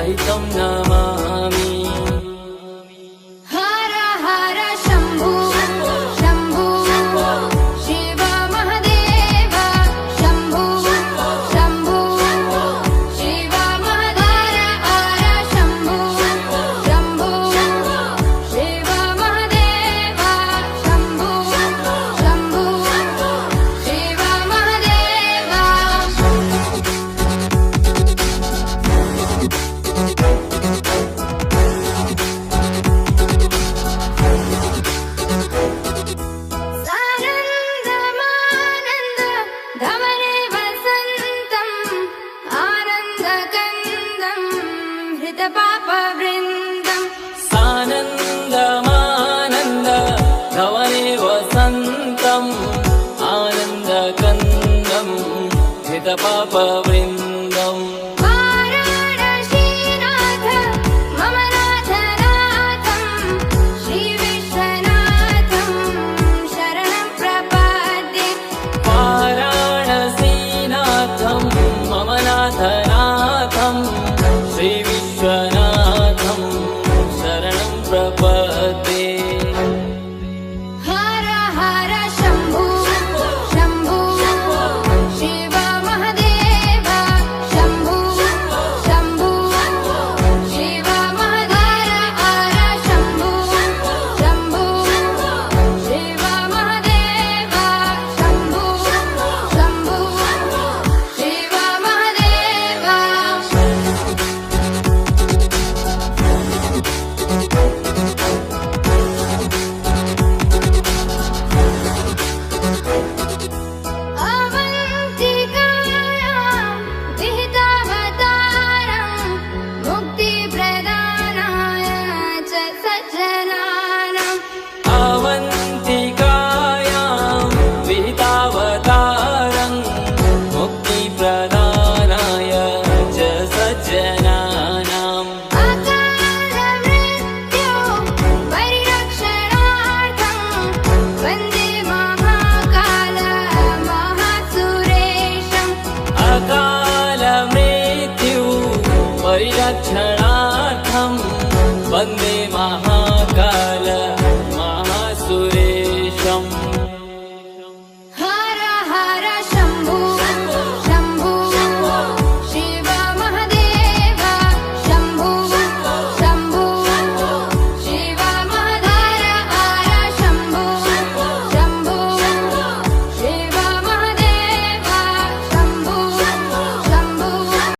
सहितं नमामि। हर हर शम्भो शम्भो शिव महादेव शम्भो शम्भो शिव महादेव हर शम्भो शम्भो शिव महादेव शम्भो शम्भो शिव महादेव। सानन्दमानन्द धवने वसन्तम् आनन्दकन्दं हृतपापवृन्दम्। सानन्दमानन्द धवने वसन्तम् आनन्दकन्दं हितपापवृन्दम्। वाराणसीनाथ मम नाथनाथं श्रीविश्वनाथं शरणं प्रपद्ये। वाराणसीनाथं मम नाथनाथं श्रीविश्वनाथं शरणं प्रपद्ये। हर हर शम्भो शम्भो शिव महादेव शम्भो शम्भो शिव महादेव हर शम्भो शम्भो शिव महादेव शम्भो शम्भो शिव महादेव। अवन्तिकायां विहितावतारं मुक्तिप्रदानाय च सज्जनानाम्। अवन्तिकायां विहितावतारं मुक्तिप्रदानाय च सज्जनानाम्। अकालमृत्यो परिरक्षणार्थं वन्दे महाकाल महासुरेशम्। अकालमृत्यु परिरक्षणार्थं वन्दे